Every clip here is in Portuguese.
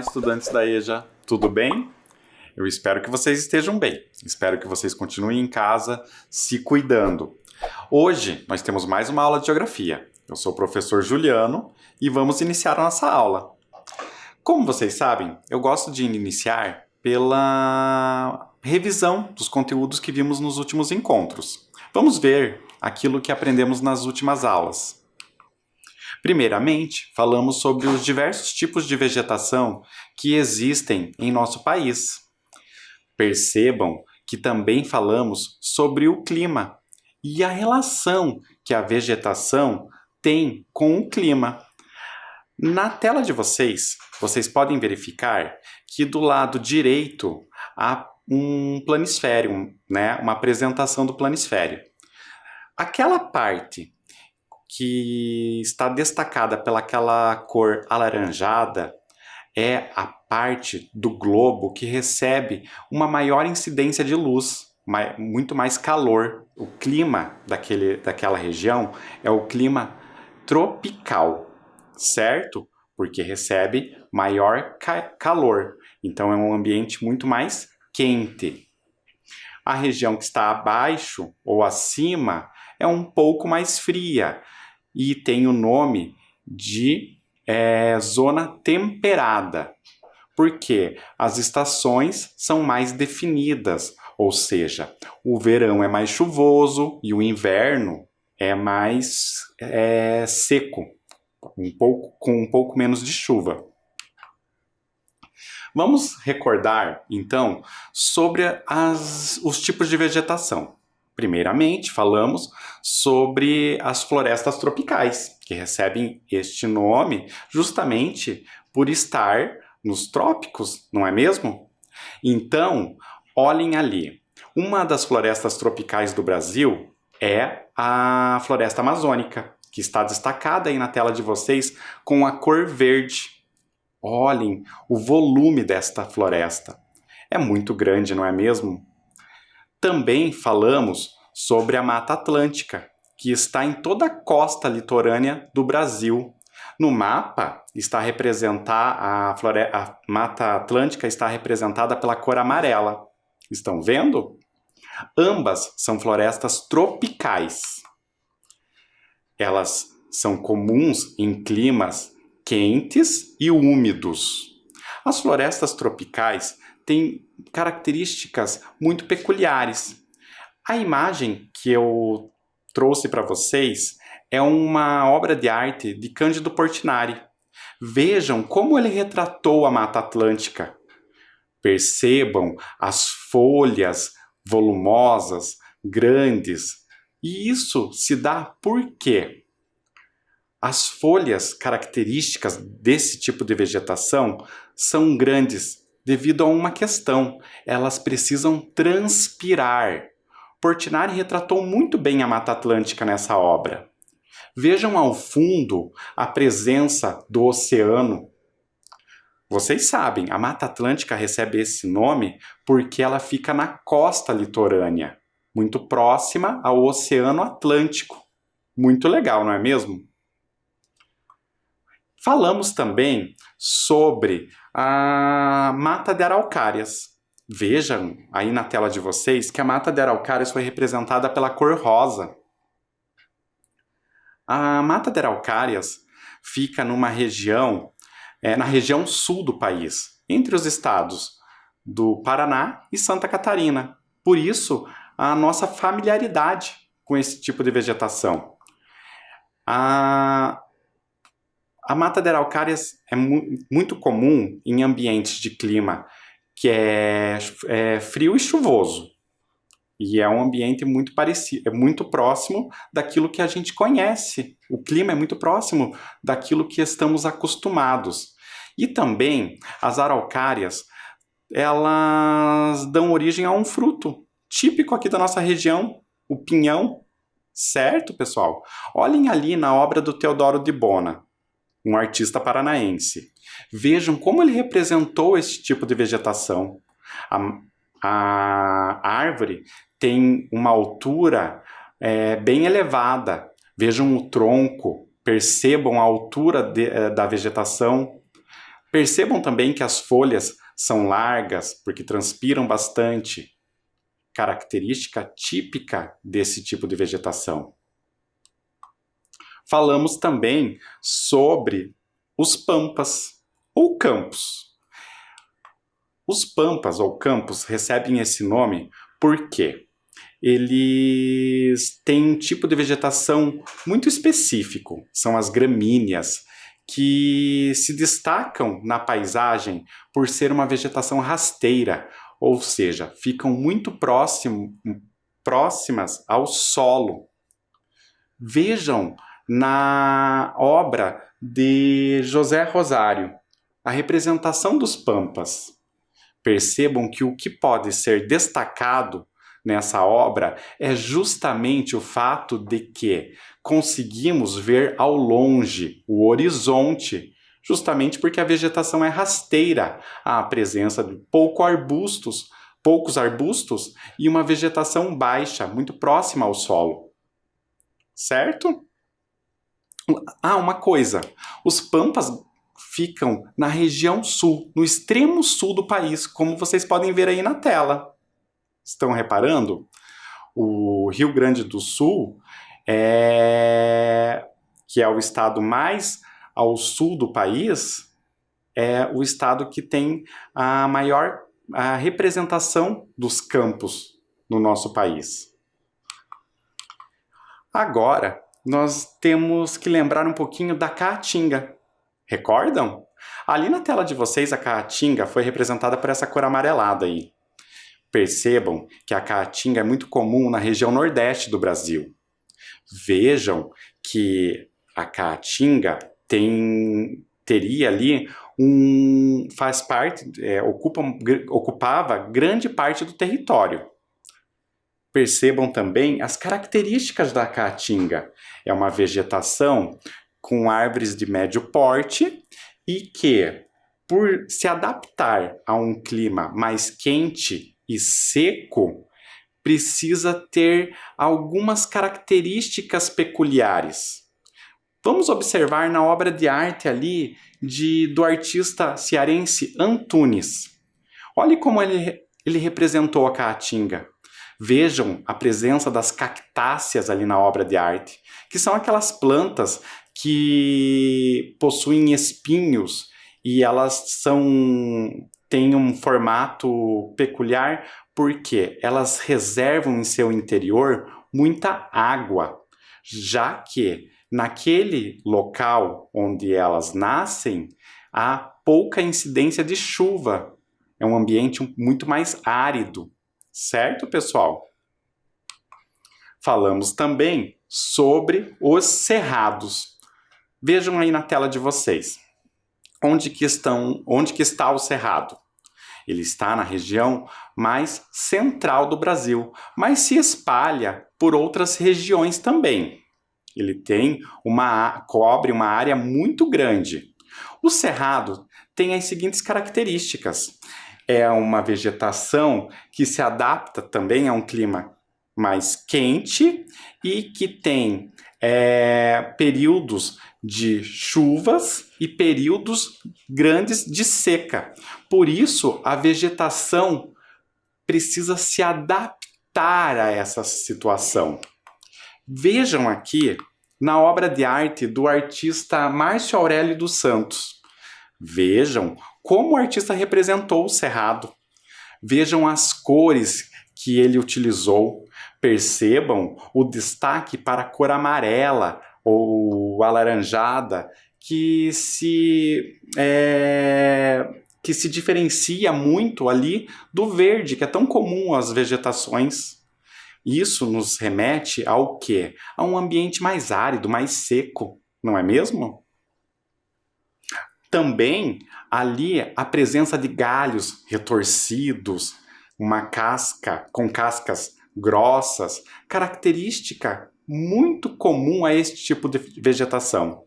estudantes da EJA, tudo bem? Eu espero que vocês estejam bem. Espero que vocês continuem em casa se cuidando. Hoje nós temos mais uma aula de geografia. Eu sou o professor Juliano e vamos iniciar a nossa aula. Como vocês sabem, eu gosto de iniciar pela revisão dos conteúdos que vimos nos últimos encontros. Vamos ver aquilo que aprendemos nas últimas aulas. Primeiramente, falamos sobre os diversos tipos de vegetação que existem em nosso país. Percebam que também falamos sobre o clima e a relação que a vegetação tem com o clima. Na tela de vocês podem verificar que do lado direito há um planisfério, uma apresentação do planisfério. Aquela parte que está destacada pelaquela cor alaranjada é a parte do globo que recebe uma maior incidência de luz, muito mais calor. O clima daquela região é o clima tropical, certo? Porque recebe maior calor, então é um ambiente muito mais quente. A região que está abaixo ou acima é um pouco mais fria e tem o nome de zona temperada, porque as estações são mais definidas, ou seja, o verão é mais chuvoso e o inverno é mais seco, com um pouco menos de chuva. Vamos recordar, então, sobre os tipos de vegetação. Primeiramente, falamos sobre as florestas tropicais, que recebem este nome justamente por estar nos trópicos, não é mesmo? Então, olhem ali. Uma das florestas tropicais do Brasil é a floresta amazônica, que está destacada aí na tela de vocês com a cor verde. Olhem o volume desta floresta. É muito grande, não é mesmo? Também falamos sobre a Mata Atlântica, que está em toda a costa litorânea do Brasil. No mapa, a Mata Atlântica está representada pela cor amarela. Estão vendo? Ambas são florestas tropicais. Elas são comuns em climas quentes e úmidos. As florestas tropicais têm características muito peculiares. A imagem que eu trouxe para vocês é uma obra de arte de Cândido Portinari. Vejam como ele retratou a Mata Atlântica. Percebam as folhas volumosas, grandes. E isso se dá por quê? As folhas características desse tipo de vegetação são grandes devido a uma questão. Elas precisam transpirar. Portinari retratou muito bem a Mata Atlântica nessa obra. Vejam ao fundo a presença do oceano. Vocês sabem, a Mata Atlântica recebe esse nome porque ela fica na costa litorânea, muito próxima ao Oceano Atlântico. Muito legal, não é mesmo? Falamos também sobre a Mata de Araucárias. Vejam aí na tela de vocês que a Mata de Araucárias foi representada pela cor rosa. A Mata de Araucárias fica na região sul do país, entre os estados do Paraná e Santa Catarina. Por isso, a nossa familiaridade com esse tipo de vegetação. A Mata de Araucárias é muito comum em ambientes de clima que é frio e chuvoso. E é um ambiente muito parecido, é muito próximo daquilo que a gente conhece. O clima é muito próximo daquilo que estamos acostumados. E também as araucárias, elas dão origem a um fruto típico aqui da nossa região, o pinhão. Certo, pessoal? Olhem ali na obra do Teodoro de Bona, um artista paranaense. Vejam como ele representou esse tipo de vegetação. A árvore tem uma altura bem elevada. Vejam o tronco, percebam a altura da vegetação. Percebam também que as folhas são largas porque transpiram bastante, característica típica desse tipo de vegetação. Falamos também sobre os pampas ou campos. Os pampas ou campos recebem esse nome porque eles têm um tipo de vegetação muito específico, são as gramíneas, que se destacam na paisagem por ser uma vegetação rasteira, ou seja, ficam muito próximas ao solo. Vejam na obra de José Rosário a representação dos pampas. Percebam que o que pode ser destacado nessa obra é justamente o fato de que conseguimos ver ao longe o horizonte, justamente porque a vegetação é rasteira, há a presença de poucos arbustos e uma vegetação baixa, muito próxima ao solo. Certo? Uma coisa, os pampas ficam na região sul, no extremo sul do país, como vocês podem ver aí na tela. Estão reparando? O Rio Grande do Sul, que é o estado mais ao sul do país, é o estado que tem a maior representação dos campos no nosso país. Agora, nós temos que lembrar um pouquinho da caatinga. Recordam? Ali na tela de vocês, a caatinga foi representada por essa cor amarelada aí. Percebam que a caatinga é muito comum na região nordeste do Brasil. Vejam que a caatinga teria ali ocupava grande parte do território. Percebam também as características da caatinga. É uma vegetação com árvores de médio porte e que, por se adaptar a um clima mais quente e seco, precisa ter algumas características peculiares. Vamos observar na obra de arte ali do artista cearense Antunes. Olhe como ele representou a caatinga. Vejam a presença das cactáceas ali na obra de arte, que são aquelas plantas que possuem espinhos e elas têm um formato peculiar porque elas reservam em seu interior muita água, já que naquele local onde elas nascem há pouca incidência de chuva. É um ambiente muito mais árido, certo, pessoal? Falamos também sobre os cerrados. Vejam aí na tela de vocês. Onde que está o cerrado? Ele está na região mais central do Brasil, mas se espalha por outras regiões também. Ele cobre uma área muito grande. O cerrado tem as seguintes características. É uma vegetação que se adapta também a um clima mais quente e que tem períodos de chuvas e períodos grandes de seca. Por isso, a vegetação precisa se adaptar a essa situação. Vejam aqui na obra de arte do artista Márcio Aurélio dos Santos. Vejam como o artista representou o cerrado. Vejam as cores que ele utilizou. Percebam o destaque para a cor amarela ou alaranjada, que se diferencia muito ali do verde, que é tão comum às vegetações. Isso nos remete ao quê? A um ambiente mais árido, mais seco, não é mesmo? Também ali a presença de galhos retorcidos, uma casca com cascas grossas, característica muito comum a este tipo de vegetação.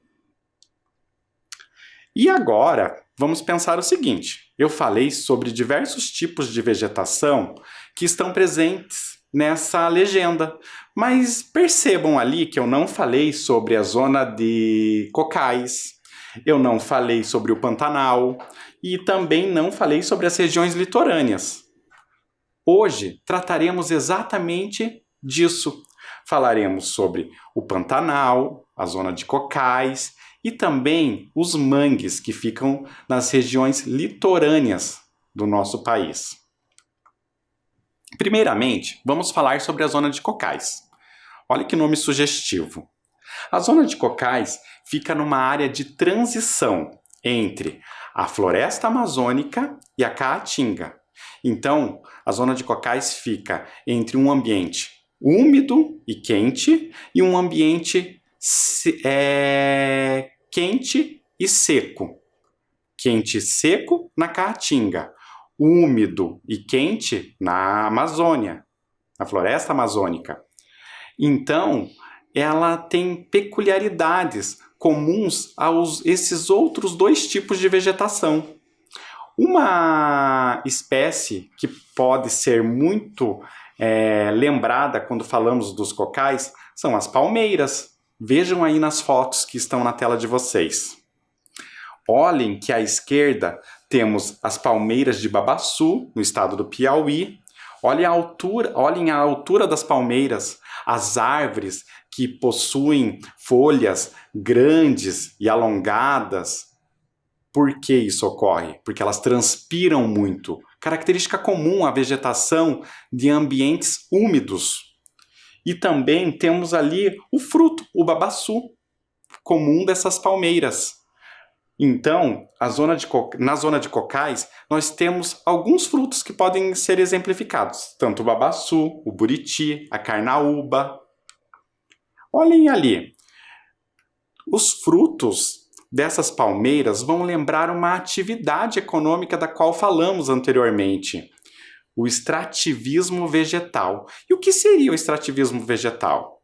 E agora, vamos pensar o seguinte. Eu falei sobre diversos tipos de vegetação que estão presentes nessa legenda, mas percebam ali que eu não falei sobre a zona de cocais, Eu não falei sobre o Pantanal e também não falei sobre as regiões litorâneas. Hoje trataremos exatamente disso. Falaremos sobre o Pantanal, a zona de Cocais e também os mangues que ficam nas regiões litorâneas do nosso país. Primeiramente, vamos falar sobre a zona de Cocais. Olha que nome sugestivo. A zona de Cocais fica numa área de transição entre a floresta amazônica e a caatinga. Então, a zona de Cocais fica entre um ambiente úmido e quente e um ambiente quente e seco. Quente e seco na caatinga, úmido e quente na Amazônia, na floresta amazônica. Então, ela tem peculiaridades comuns a esses outros dois tipos de vegetação. Uma espécie que pode ser muito lembrada quando falamos dos cocais são as palmeiras. Vejam aí nas fotos que estão na tela de vocês. Olhem que à esquerda temos as palmeiras de Babaçu, no estado do Piauí. Olhem a altura das palmeiras, as árvores que possuem folhas grandes e alongadas. Por que isso ocorre? Porque elas transpiram muito. Característica comum à vegetação de ambientes úmidos. E também temos ali o fruto, o babaçu, comum dessas palmeiras. Então, na zona de Cocais, nós temos alguns frutos que podem ser exemplificados. Tanto o babaçu, o buriti, a carnaúba. Olhem ali. Os frutos dessas palmeiras vão lembrar uma atividade econômica da qual falamos anteriormente. O extrativismo vegetal. E o que seria o extrativismo vegetal?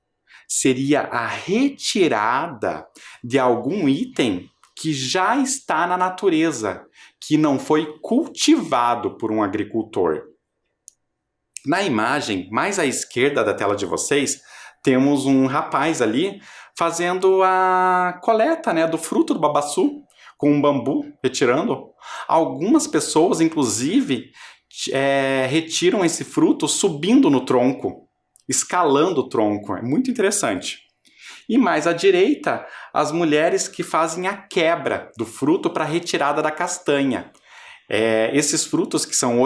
Seria a retirada de algum item que já está na natureza, que não foi cultivado por um agricultor. Na imagem mais à esquerda da tela de vocês, temos um rapaz ali fazendo a coleta, do fruto do babaçu, com um bambu, retirando. Algumas pessoas, inclusive, retiram esse fruto subindo no tronco, escalando o tronco. É muito interessante. E mais à direita, as mulheres que fazem a quebra do fruto para a retirada da castanha. Esses frutos que são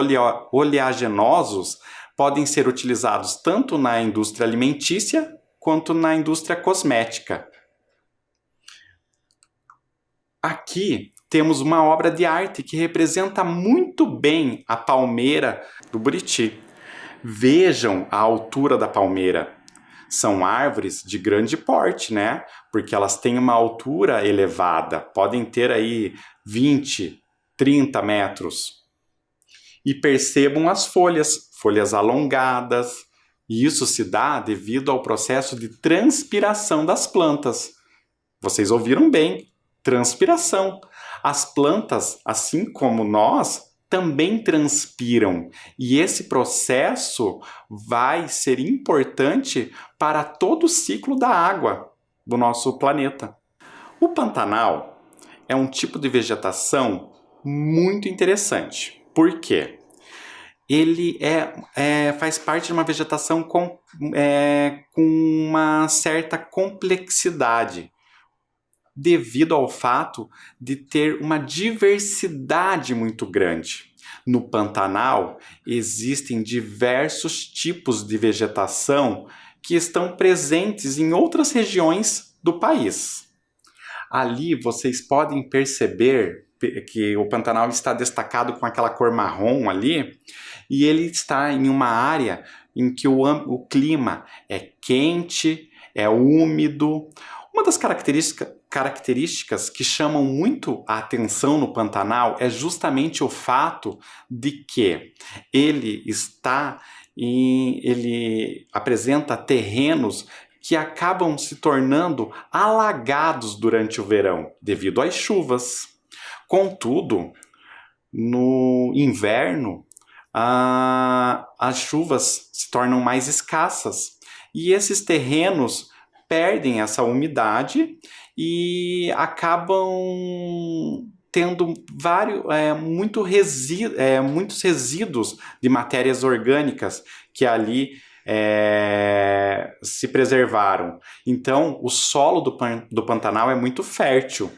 oleaginosos podem ser utilizados tanto na indústria alimentícia quanto na indústria cosmética. Aqui temos uma obra de arte que representa muito bem a palmeira do Buriti. Vejam a altura da palmeira. São árvores de grande porte, Porque elas têm uma altura elevada, podem ter aí 20, 30 metros. E percebam as folhas alongadas. E isso se dá devido ao processo de transpiração das plantas. Vocês ouviram bem, transpiração. As plantas, assim como nós, também transpiram. E esse processo vai ser importante para todo o ciclo da água do nosso planeta. O Pantanal é um tipo de vegetação muito interessante. Por quê? Ele faz parte de uma vegetação com uma certa complexidade, devido ao fato de ter uma diversidade muito grande. No Pantanal, existem diversos tipos de vegetação que estão presentes em outras regiões do país. Ali vocês podem perceber que o Pantanal está destacado com aquela cor marrom ali, e ele está em uma área em que o clima é quente, é úmido. Uma das características que chamam muito a atenção no Pantanal é justamente o fato de que ele apresenta terrenos que acabam se tornando alagados durante o verão, devido às chuvas. Contudo, no inverno, as chuvas se tornam mais escassas e esses terrenos perdem essa umidade e acabam tendo muitos resíduos de matérias orgânicas que ali se preservaram. Então, o solo do Pantanal é muito fértil.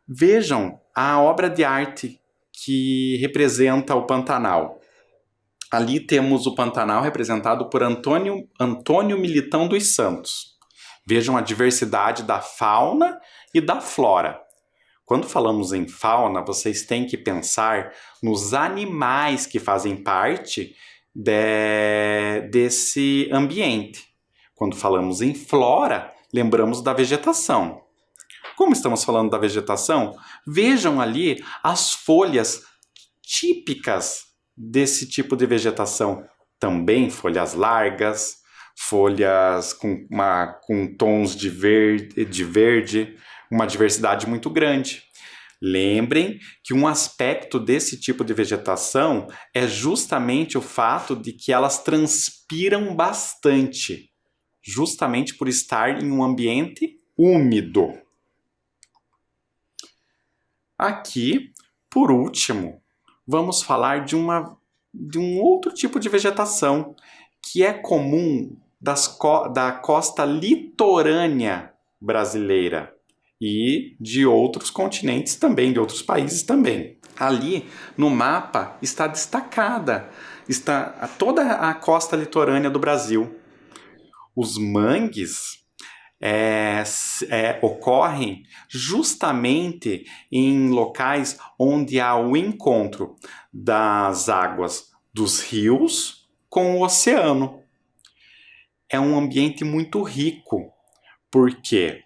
Vejam a obra de arte que representa o Pantanal. Ali temos o Pantanal representado por Antônio Militão dos Santos. Vejam a diversidade da fauna e da flora. Quando falamos em fauna, vocês têm que pensar nos animais que fazem parte desse ambiente. Quando falamos em flora, lembramos da vegetação. Como estamos falando da vegetação, vejam ali as folhas típicas desse tipo de vegetação. Também folhas largas, folhas com tons de verde, uma diversidade muito grande. Lembrem que um aspecto desse tipo de vegetação é justamente o fato de que elas transpiram bastante, justamente por estar em um ambiente úmido. Aqui, por último, vamos falar de um outro tipo de vegetação que é comum da costa litorânea brasileira e de outros continentes também, de outros países também. Ali no mapa está destacada toda a costa litorânea do Brasil. Os mangues ocorrem justamente em locais onde há o encontro das águas dos rios com o oceano. É um ambiente muito rico, porque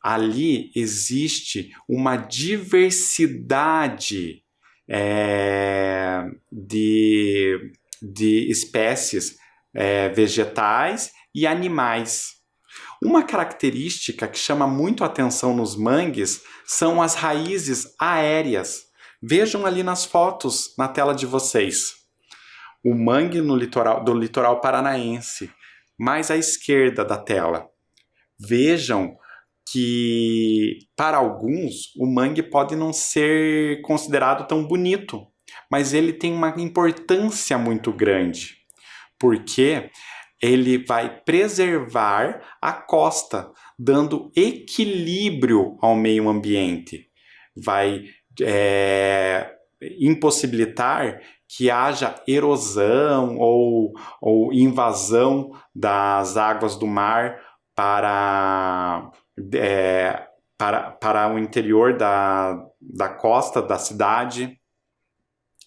ali existe uma diversidade de espécies vegetais e animais. Uma característica que chama muito a atenção nos mangues são as raízes aéreas. Vejam ali nas fotos na tela de vocês. O mangue do litoral paranaense, mais à esquerda da tela. Vejam que, para alguns, o mangue pode não ser considerado tão bonito, mas ele tem uma importância muito grande, porque ele vai preservar a costa, dando equilíbrio ao meio ambiente. Vai impossibilitar que haja erosão ou invasão das águas do mar para o interior da costa da cidade.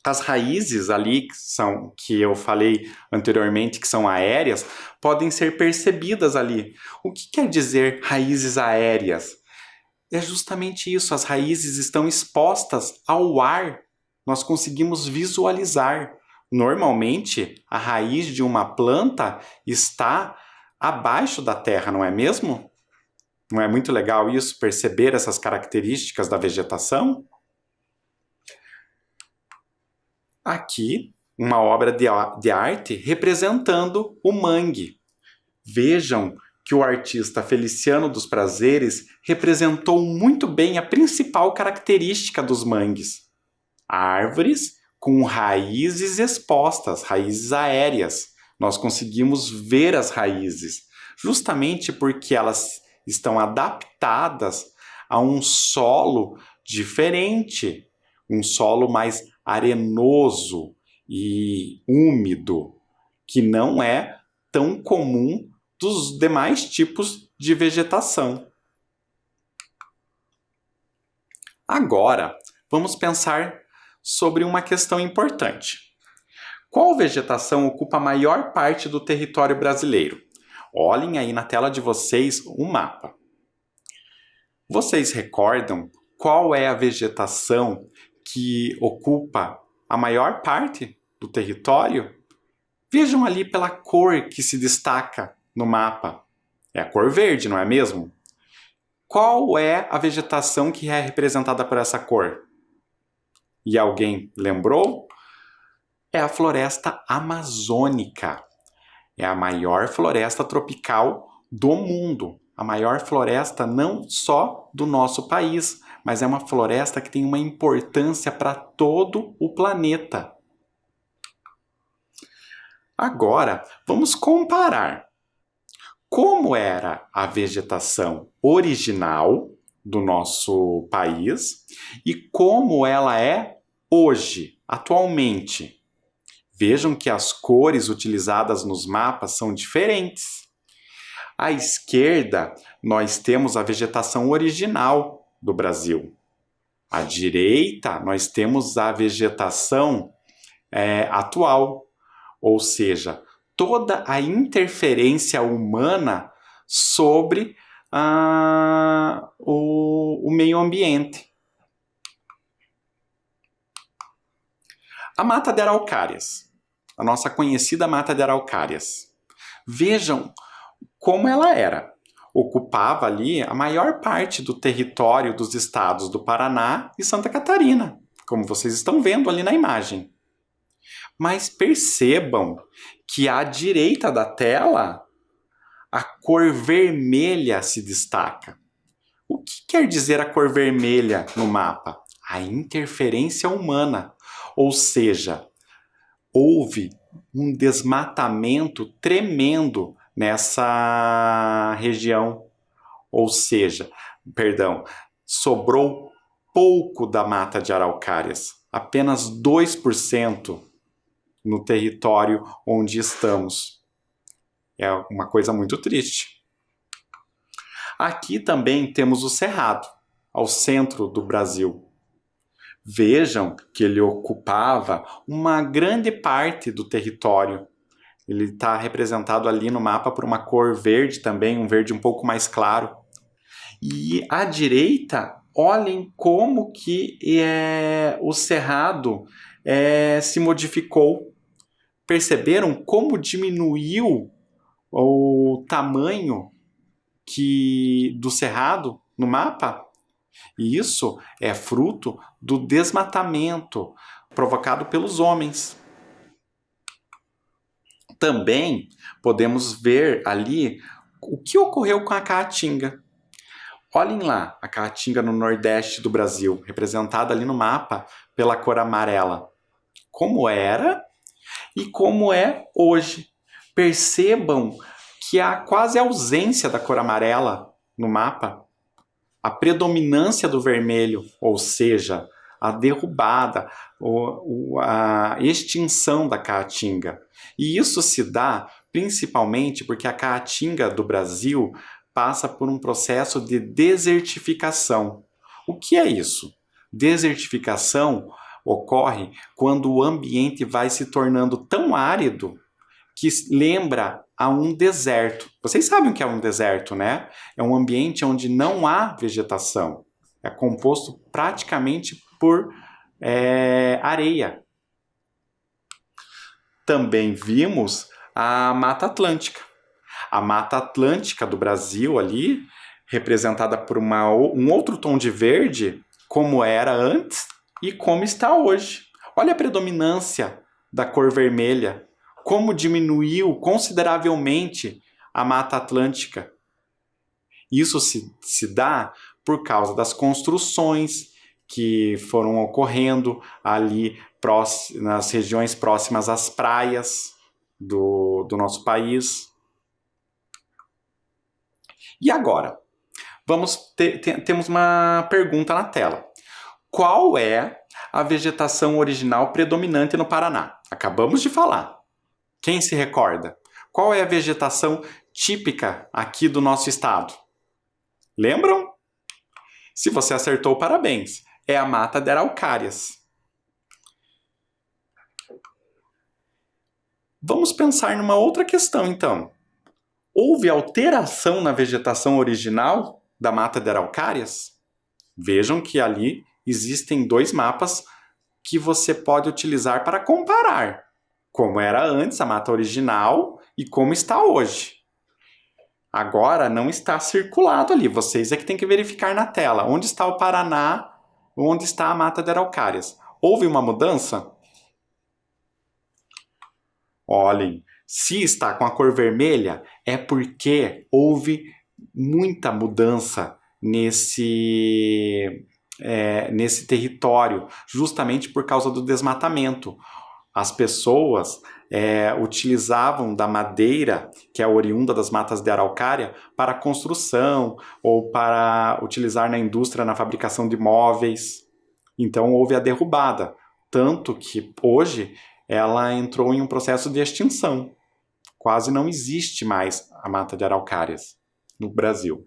As raízes ali, que eu falei anteriormente, que são aéreas, podem ser percebidas ali. O que quer dizer raízes aéreas? É justamente isso, as raízes estão expostas ao ar. Nós conseguimos visualizar. Normalmente, a raiz de uma planta está abaixo da terra, não é mesmo? Não é muito legal isso, perceber essas características da vegetação? Aqui, uma obra de arte representando o mangue. Vejam que o artista Feliciano dos Prazeres representou muito bem a principal característica dos mangues. Árvores com raízes expostas, raízes aéreas. Nós conseguimos ver as raízes, justamente porque elas estão adaptadas a um solo diferente, um solo mais arenoso e úmido, que não é tão comum dos demais tipos de vegetação. Agora, vamos pensar sobre uma questão importante. Qual vegetação ocupa a maior parte do território brasileiro? Olhem aí na tela de vocês o mapa. Vocês recordam qual é a vegetação que ocupa a maior parte do território? Vejam ali pela cor que se destaca no mapa. É a cor verde, não é mesmo? Qual é a vegetação que é representada por essa cor? E alguém lembrou? É a floresta amazônica. É a maior floresta tropical do mundo. A maior floresta não só do nosso país, mas é uma floresta que tem uma importância para todo o planeta. Agora, vamos comparar como era a vegetação original do nosso país e como ela é hoje, atualmente. Vejam que as cores utilizadas nos mapas são diferentes. À esquerda, nós temos a vegetação original do Brasil. À direita, nós temos a vegetação atual, ou seja, toda a interferência humana sobre o meio ambiente. A Mata de Araucárias, a nossa conhecida Mata de Araucárias. Vejam como ela era. Ocupava ali a maior parte do território dos estados do Paraná e Santa Catarina, como vocês estão vendo ali na imagem. Mas percebam que à direita da tela, a cor vermelha se destaca. O que quer dizer a cor vermelha no mapa? A interferência humana, ou seja, houve um desmatamento tremendo nessa região, ou seja, sobrou pouco da Mata de Araucárias, apenas 2% no território onde estamos. É uma coisa muito triste. Aqui também temos o Cerrado, ao centro do Brasil. Vejam que ele ocupava uma grande parte do território. Ele está representado ali no mapa por uma cor verde também, um verde um pouco mais claro. E à direita, olhem como que o Cerrado se modificou. Perceberam como diminuiu o tamanho do Cerrado no mapa? E isso é fruto do desmatamento provocado pelos homens. Também podemos ver ali o que ocorreu com a caatinga. Olhem lá, a caatinga no nordeste do Brasil, representada ali no mapa pela cor amarela. Como era e como é hoje. Percebam que há quase ausência da cor amarela no mapa. A predominância do vermelho, ou seja, a derrubada, a extinção da caatinga. E isso se dá principalmente porque a caatinga do Brasil passa por um processo de desertificação. O que é isso? Desertificação ocorre quando o ambiente vai se tornando tão árido que lembra a um deserto. Vocês sabem o que é um deserto, né? É um ambiente onde não há vegetação. É composto praticamente por areia. Também vimos a Mata Atlântica. A Mata Atlântica do Brasil ali, representada por um outro tom de verde, como era antes e como está hoje. Olha a predominância da cor vermelha, como diminuiu consideravelmente a Mata Atlântica. Isso se dá por causa das construções que foram ocorrendo ali nas regiões próximas às praias do nosso país. E agora, temos uma pergunta na tela. Qual é a vegetação original predominante no Paraná? Acabamos de falar. Quem se recorda? Qual é a vegetação típica aqui do nosso estado? Lembram? Se você acertou, parabéns. É a Mata de Araucárias. Vamos pensar numa outra questão, então. Houve alteração na vegetação original da Mata de Araucárias? Vejam que ali existem 2 mapas que você pode utilizar para comparar como era antes a mata original e como está hoje. Agora não está circulado ali, vocês é que tem que verificar na tela onde está o Paraná, onde está a Mata de Araucárias. Houve uma mudança? Olhem, Se está com a cor vermelha, é porque houve muita mudança nesse território, justamente por causa do desmatamento. As pessoas utilizavam da madeira, que é oriunda das matas de araucária, para construção ou para utilizar na indústria, na fabricação de móveis. Então houve a derrubada, tanto que hoje ela entrou em um processo de extinção. Quase não existe mais a mata de araucárias no Brasil.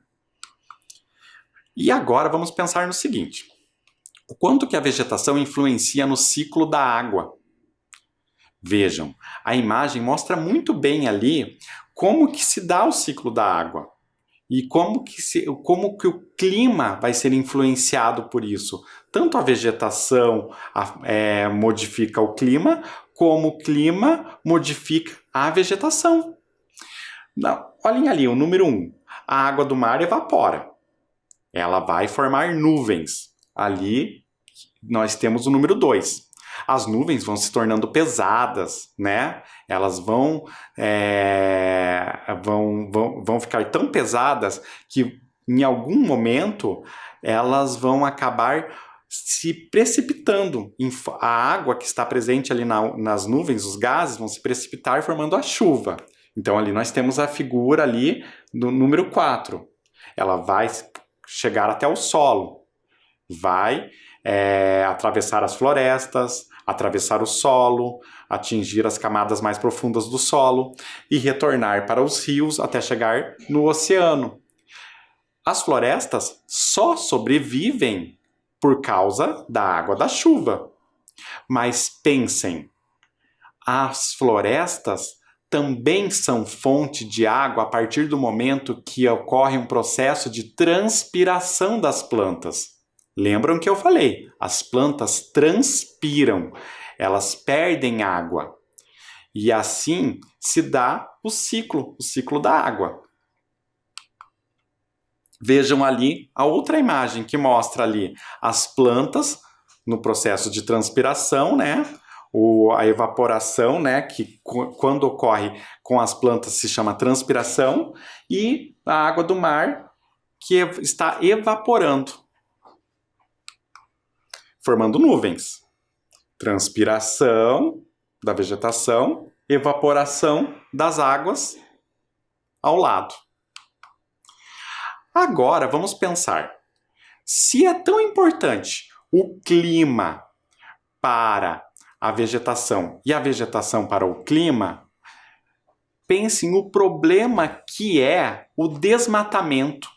E agora vamos pensar no seguinte: o quanto que a vegetação influencia no ciclo da água? Vejam, a imagem mostra muito bem ali como que se dá o ciclo da água e como que o clima vai ser influenciado por isso. Tanto a vegetação modifica o clima, como o clima modifica a vegetação. Não, olhem ali, o número 1. A água do mar evapora. Ela vai formar nuvens. Ali nós temos o número 2. As nuvens vão se tornando pesadas, né? Elas vão ficar tão pesadas que em algum momento elas vão acabar se precipitando. A água que está presente ali nas nuvens, os gases, vão se precipitar formando a chuva. Então ali nós temos a figura ali do número 4. Ela vai chegar até o solo, vai atravessar as florestas, atravessar o solo, atingir as camadas mais profundas do solo e retornar para os rios até chegar no oceano. As florestas só sobrevivem por causa da água da chuva. Mas pensem, as florestas também são fonte de água a partir do momento que ocorre um processo de transpiração das plantas. Lembram que eu falei? As plantas transpiram, elas perdem água. E assim se dá o ciclo da água. Vejam ali a outra imagem que mostra ali as plantas no processo de transpiração, né? A evaporação, né? Que quando ocorre com as plantas se chama transpiração, e a água do mar que está evaporando, formando nuvens. Transpiração da vegetação, evaporação das águas ao lado. Agora vamos pensar, se é tão importante o clima para a vegetação e a vegetação para o clima, pensem no problema que é o desmatamento.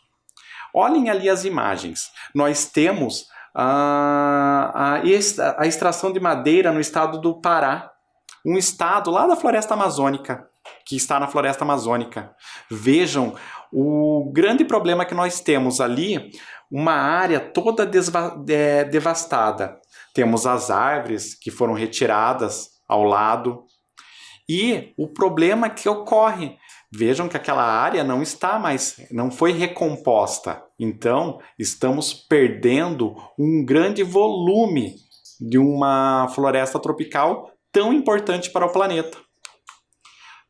Olhem ali as imagens. Nós temos a extração de madeira no estado do Pará, um estado lá da floresta amazônica, que está na floresta amazônica. Vejam o grande problema que nós temos ali, uma área toda devastada. Temos as árvores que foram retiradas ao lado e o problema que ocorre. Vejam que aquela área não foi recomposta. Então, estamos perdendo um grande volume de uma floresta tropical tão importante para o planeta.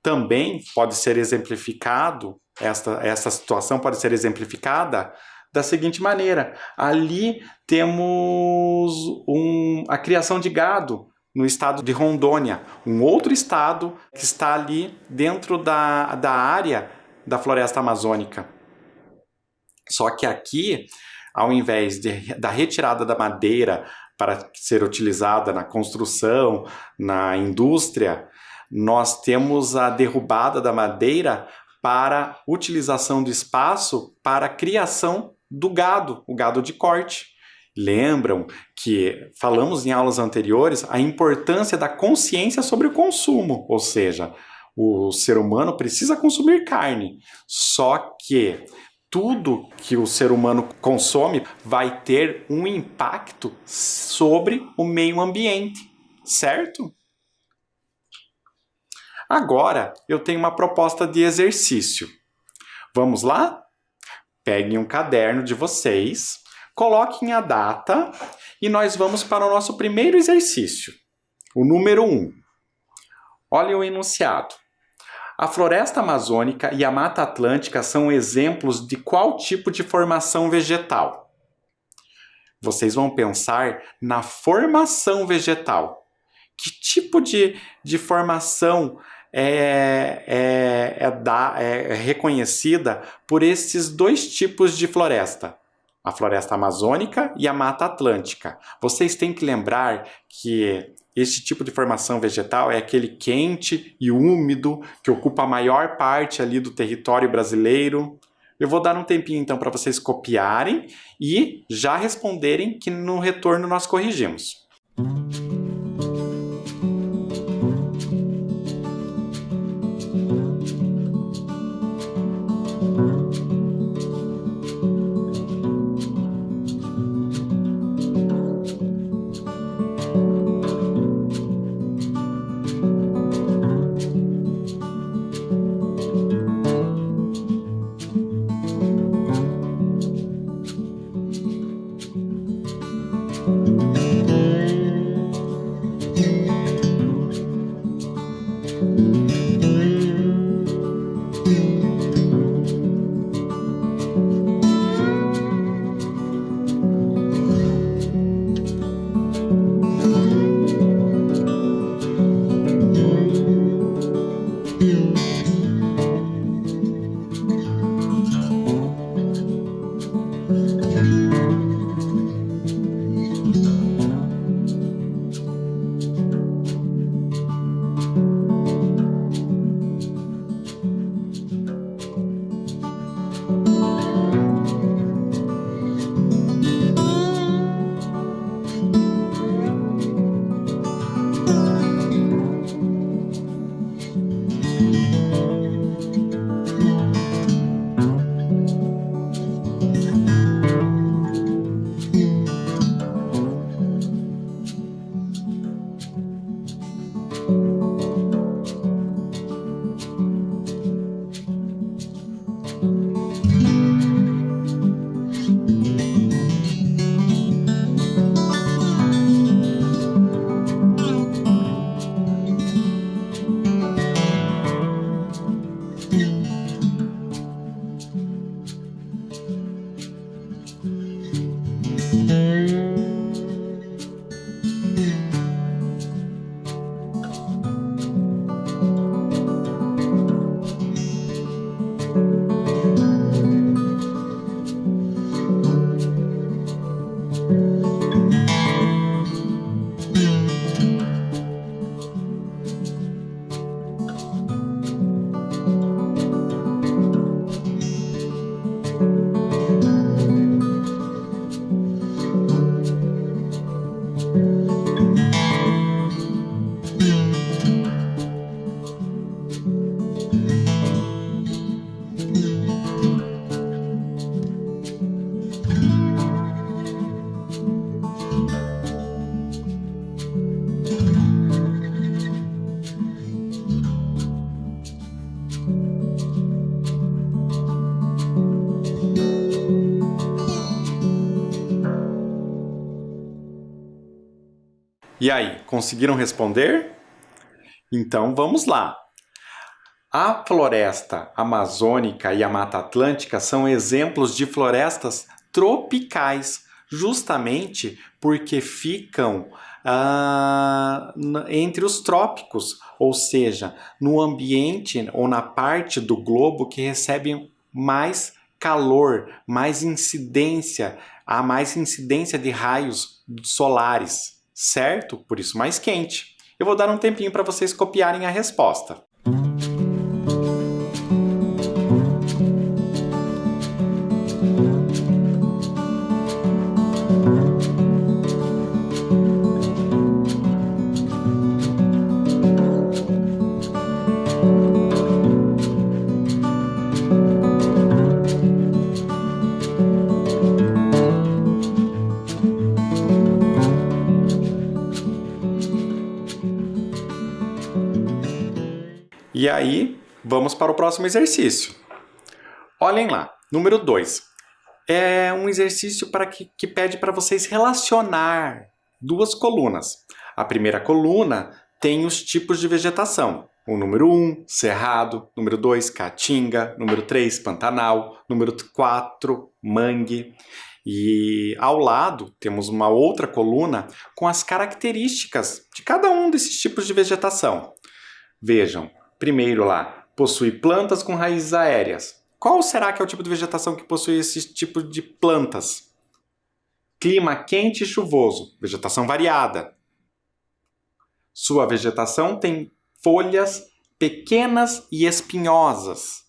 Também pode ser exemplificado, essa situação pode ser exemplificada da seguinte maneira. Ali temos a criação de gado no estado de Rondônia, um outro estado que está ali dentro da área da floresta amazônica. Só que aqui, ao invés da retirada da madeira para ser utilizada na construção, na indústria, nós temos a derrubada da madeira para utilização do espaço para a criação do gado, o gado de corte. Lembram que falamos em aulas anteriores a importância da consciência sobre o consumo, ou seja, o ser humano precisa consumir carne, só que tudo que o ser humano consome vai ter um impacto sobre o meio ambiente, certo? Agora eu tenho uma proposta de exercício. Vamos lá? Peguem um caderno de vocês, coloquem a data e nós vamos para o nosso primeiro exercício, o número 1. Olhem o enunciado. A floresta amazônica e a Mata Atlântica são exemplos de qual tipo de formação vegetal? Vocês vão pensar na formação vegetal. Que tipo de formação é reconhecida por esses dois tipos de floresta? A floresta amazônica e a Mata Atlântica. Vocês têm que lembrar que esse tipo de formação vegetal é aquele quente e úmido que ocupa a maior parte ali do território brasileiro. Eu vou dar um tempinho então para vocês copiarem e já responderem, que no retorno nós corrigimos. E aí, conseguiram responder? Então vamos lá. A floresta amazônica e a Mata Atlântica são exemplos de florestas tropicais, justamente porque ficam entre os trópicos, ou seja, no ambiente ou na parte do globo que recebe mais calor, mais incidência, há mais incidência de raios solares, certo? Por isso mais quente. Eu vou dar um tempinho para vocês copiarem a resposta. E aí, vamos para o próximo exercício. Olhem lá, número 2. É um exercício que pede para vocês relacionar duas colunas. A primeira coluna tem os tipos de vegetação. O número 1, Cerrado. Número 2, Caatinga. Número 3, Pantanal. Número 4, Mangue. E ao lado temos uma outra coluna com as características de cada um desses tipos de vegetação. Vejam, primeiro lá, possui plantas com raízes aéreas. Qual será que é o tipo de vegetação que possui esse tipo de plantas? Clima quente e chuvoso, vegetação variada. Sua vegetação tem folhas pequenas e espinhosas.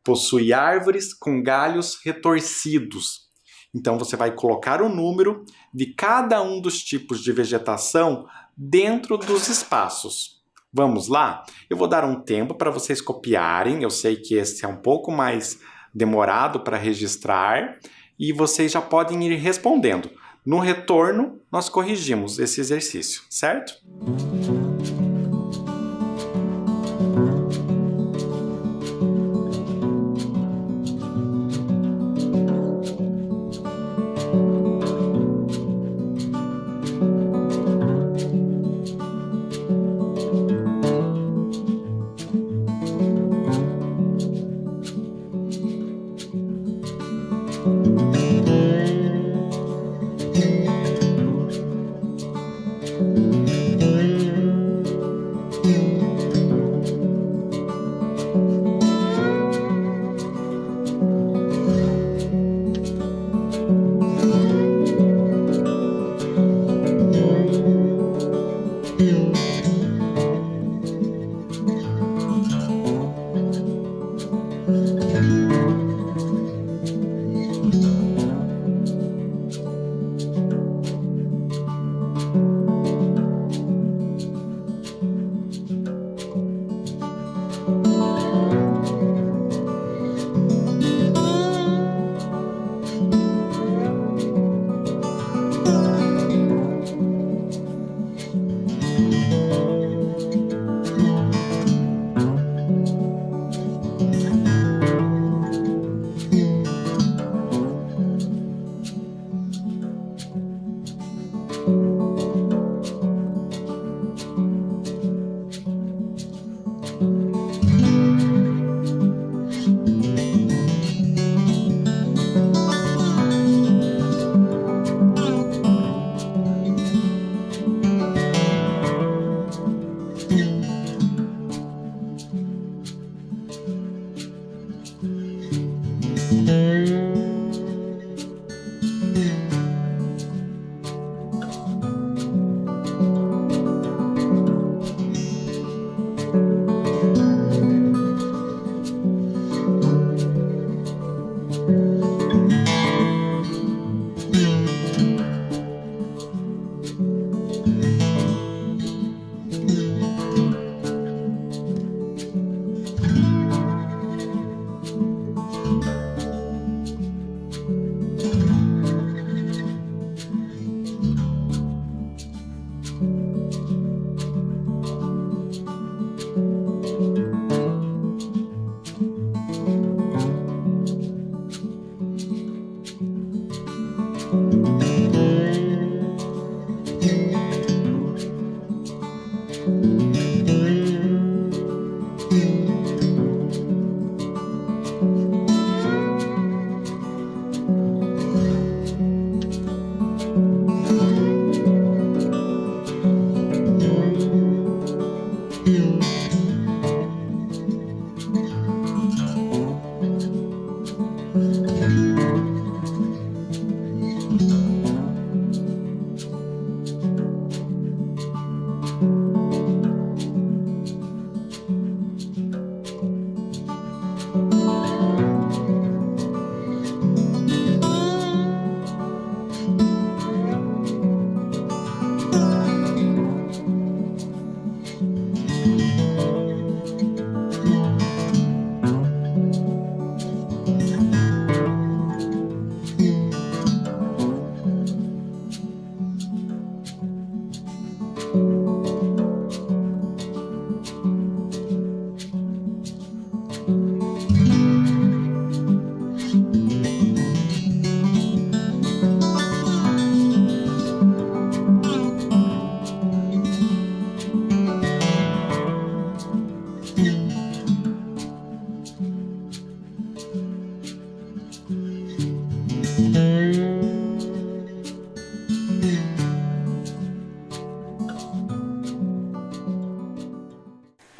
Possui árvores com galhos retorcidos. Então você vai colocar o número de cada um dos tipos de vegetação dentro dos espaços. Vamos lá? Eu vou dar um tempo para vocês copiarem. Eu sei que esse é um pouco mais demorado para registrar e vocês já podem ir respondendo. No retorno, nós corrigimos esse exercício, certo?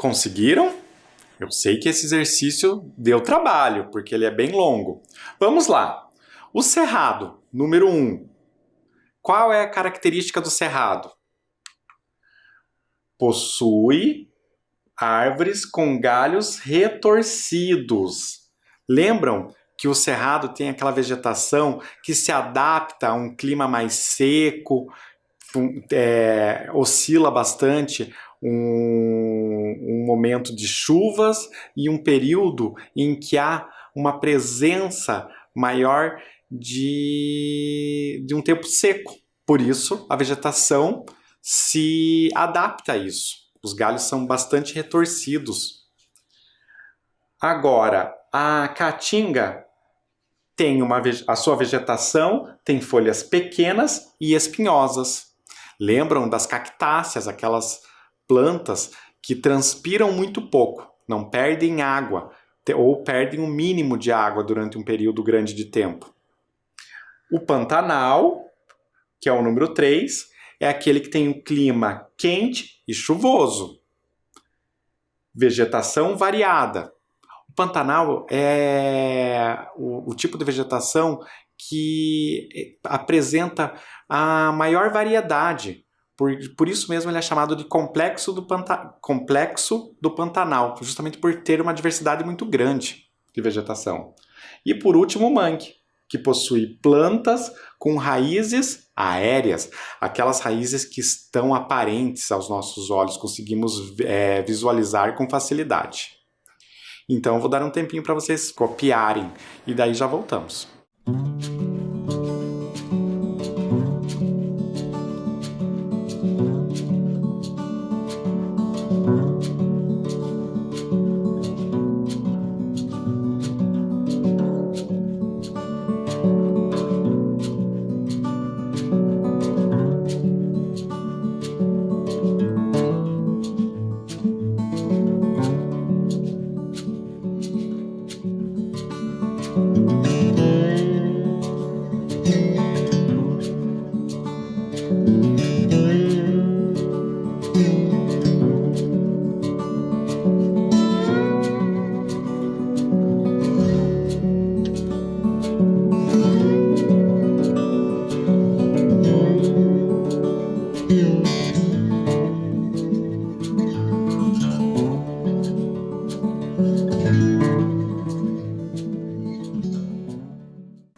Conseguiram? Eu sei que esse exercício deu trabalho, porque ele é bem longo. Vamos lá. O cerrado, número 1. Qual é a característica do cerrado? Possui árvores com galhos retorcidos. Lembram que o cerrado tem aquela vegetação que se adapta a um clima mais seco, oscila bastante um momento de chuvas e um período em que há uma presença maior de um tempo seco. Por isso, a vegetação se adapta a isso. Os galhos são bastante retorcidos. Agora, a caatinga tem a sua vegetação tem folhas pequenas e espinhosas. Lembram das cactáceas, aquelas plantas que transpiram muito pouco, não perdem água ou perdem um mínimo de água durante um período grande de tempo. O Pantanal, que é o número 3, é aquele que tem um clima quente e chuvoso. Vegetação variada. O Pantanal é o tipo de vegetação que apresenta a maior variedade. Por isso mesmo ele é chamado de complexo do Pantanal, justamente por ter uma diversidade muito grande de vegetação. E por último, o mangue, que possui plantas com raízes aéreas, aquelas raízes que estão aparentes aos nossos olhos, conseguimos visualizar com facilidade. Então eu vou dar um tempinho para vocês copiarem e daí já voltamos.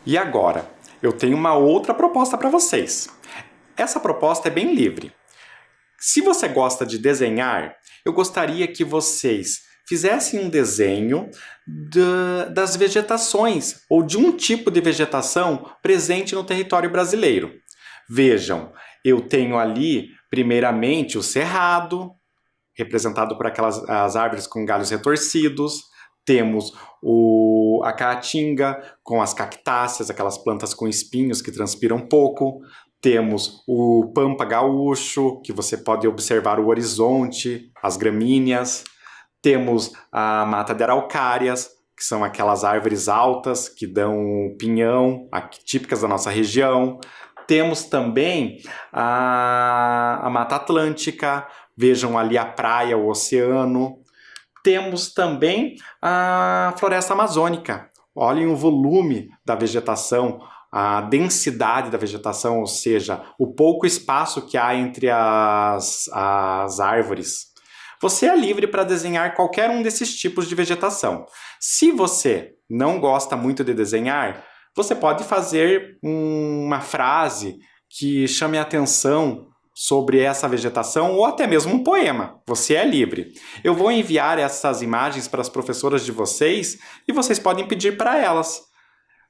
E agora, eu tenho uma outra proposta para vocês. Essa proposta é bem livre. Se você gosta de desenhar, eu gostaria que vocês fizessem um desenho das vegetações ou de um tipo de vegetação presente no território brasileiro. Vejam, eu tenho ali, primeiramente, o cerrado, representado por as árvores com galhos retorcidos. Temos a caatinga com as cactáceas, aquelas plantas com espinhos que transpiram pouco. Temos o pampa gaúcho, que você pode observar o horizonte, as gramíneas. Temos a mata de araucárias, que são aquelas árvores altas que dão pinhão, típicas da nossa região. Temos também a Mata Atlântica, vejam ali a praia, o oceano. Temos também a floresta amazônica. Olhem o volume da vegetação, a densidade da vegetação, ou seja, o pouco espaço que há entre as árvores. Você é livre para desenhar qualquer um desses tipos de vegetação. Se você não gosta muito de desenhar, você pode fazer uma frase que chame a atenção sobre essa vegetação ou até mesmo um poema. Você é livre. Eu vou enviar essas imagens para as professoras de vocês e vocês podem pedir para elas.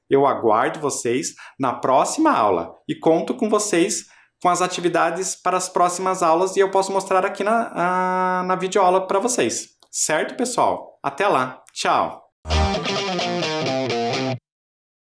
Eu aguardo vocês na próxima aula e conto com vocês com as atividades para as próximas aulas e eu posso mostrar aqui na videoaula para vocês. Certo, pessoal? Até lá. Tchau!